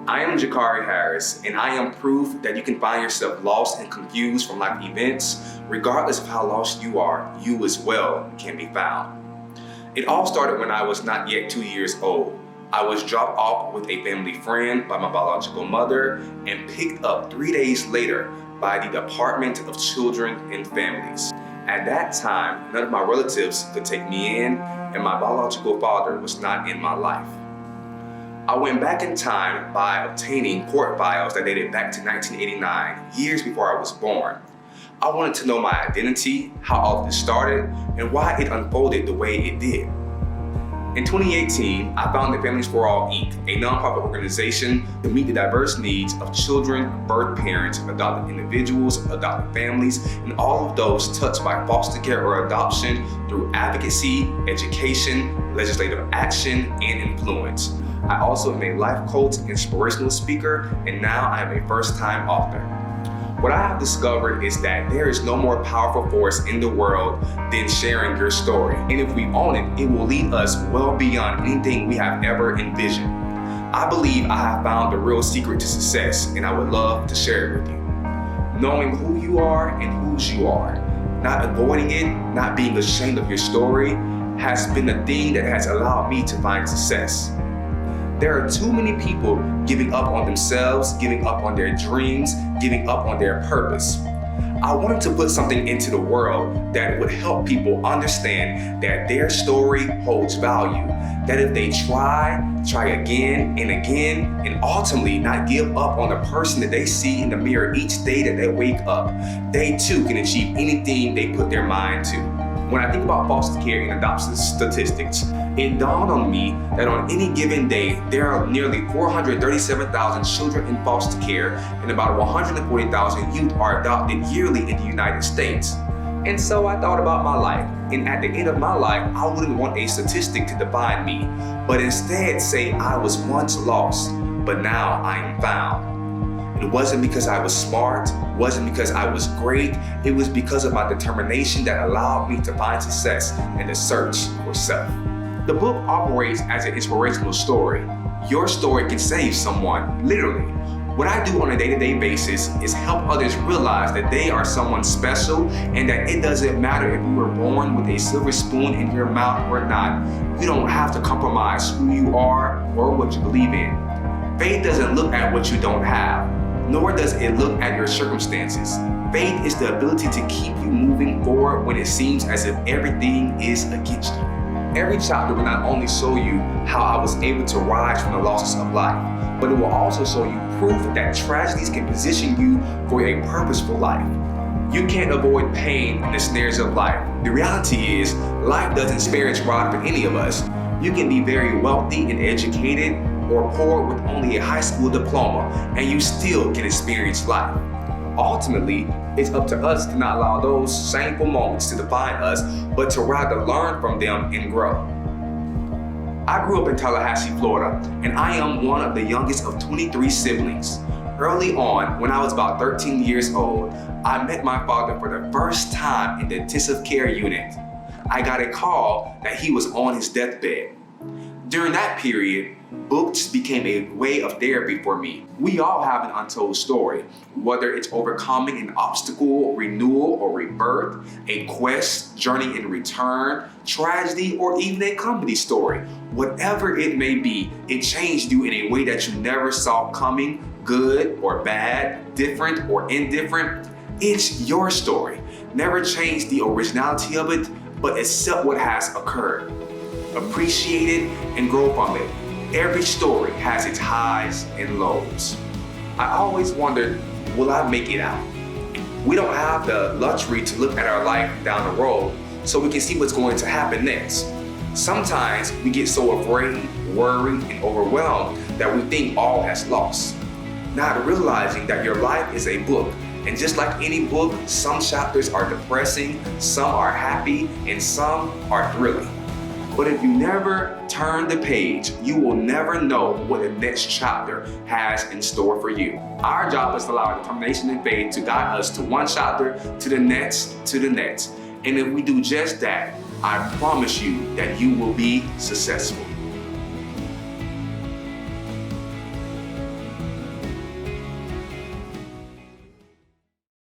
I am Jacari Harris, and I am proof that you can find yourself lost and confused from life events. Regardless of how lost you are, you as well can be found. It all started when I was not yet 2 years old. I was dropped off with a family friend by my biological mother and picked up 3 days later by the Department of Children and Families. At that time, none of my relatives could take me in, and my biological father was not in my life. I went back in time by obtaining court files that dated back to 1989, years before I was born. I wanted to know my identity, how all of this started, and why it unfolded the way it did. In 2018, I founded Families for All Inc., a nonprofit organization to meet the diverse needs of children, birth parents, adopted individuals, adopted families, and all of those touched by foster care or adoption through advocacy, education, legislative action, and influence. I also am a life coach, inspirational speaker, and now I am a first-time author. What I have discovered is that there is no more powerful force in the world than sharing your story. And if we own it, it will lead us well beyond anything we have ever envisioned. I believe I have found the real secret to success, and I would love to share it with you. Knowing who you are and whose you are, not avoiding it, not being ashamed of your story, has been the thing that has allowed me to find success. There are too many people giving up on themselves, giving up on their dreams, giving up on their purpose. I wanted to put something into the world that would help people understand that their story holds value, that if they try again and again, and ultimately not give up on the person that they see in the mirror each day that they wake up, they too can achieve anything they put their mind to. When I think about foster care and adoption statistics, it dawned on me that on any given day, there are nearly 437,000 children in foster care and about 140,000 youth are adopted yearly in the United States. And so I thought about my life, and at the end of my life, I wouldn't want a statistic to define me, but instead say I was once lost, but now I am found. It wasn't because I was smart, wasn't because I was great, it was because of my determination that allowed me to find success in the search for self. The book operates as an inspirational story. Your story can save someone, literally. What I do on a day-to-day basis is help others realize that they are someone special and that it doesn't matter if you were born with a silver spoon in your mouth or not. You don't have to compromise who you are or what you believe in. Faith doesn't look at what you don't have, nor does it look at your circumstances. Faith is the ability to keep you moving forward when it seems as if everything is against you. Every chapter will not only show you how I was able to rise from the losses of life, but it will also show you proof that tragedies can position you for a purposeful life. You can't avoid pain and the snares of life. The reality is, life doesn't spare its rod for any of us. You can be very wealthy and educated, or poor with only a high school diploma, and you still can experience life. Ultimately, it's up to us to not allow those shameful moments to define us, but to rather learn from them and grow. I grew up in Tallahassee, Florida, and I am one of the youngest of 23 siblings. Early on, when I was about 13 years old, I met my father for the first time in the intensive care unit. I got a call that he was on his deathbed. During that period, books became a way of therapy for me. We all have an untold story, whether it's overcoming an obstacle, renewal or rebirth, a quest, journey and return, tragedy, or even a comedy story. Whatever it may be, it changed you in a way that you never saw coming, good or bad, different or indifferent. It's your story. Never change the originality of it, but accept what has occurred. Appreciate it and grow from it. Every story has its highs and lows. I always wondered, will I make it out? We don't have the luxury to look at our life down the road so we can see what's going to happen next. Sometimes we get so afraid, worried, and overwhelmed that we think all has lost, not realizing that your life is a book. And just like any book, some chapters are depressing, some are happy, and some are thrilling. But if you never turn the page, you will never know what the next chapter has in store for you. Our job is to allow our determination and faith to guide us to one chapter, to the next, to the next. And if we do just that, I promise you that you will be successful.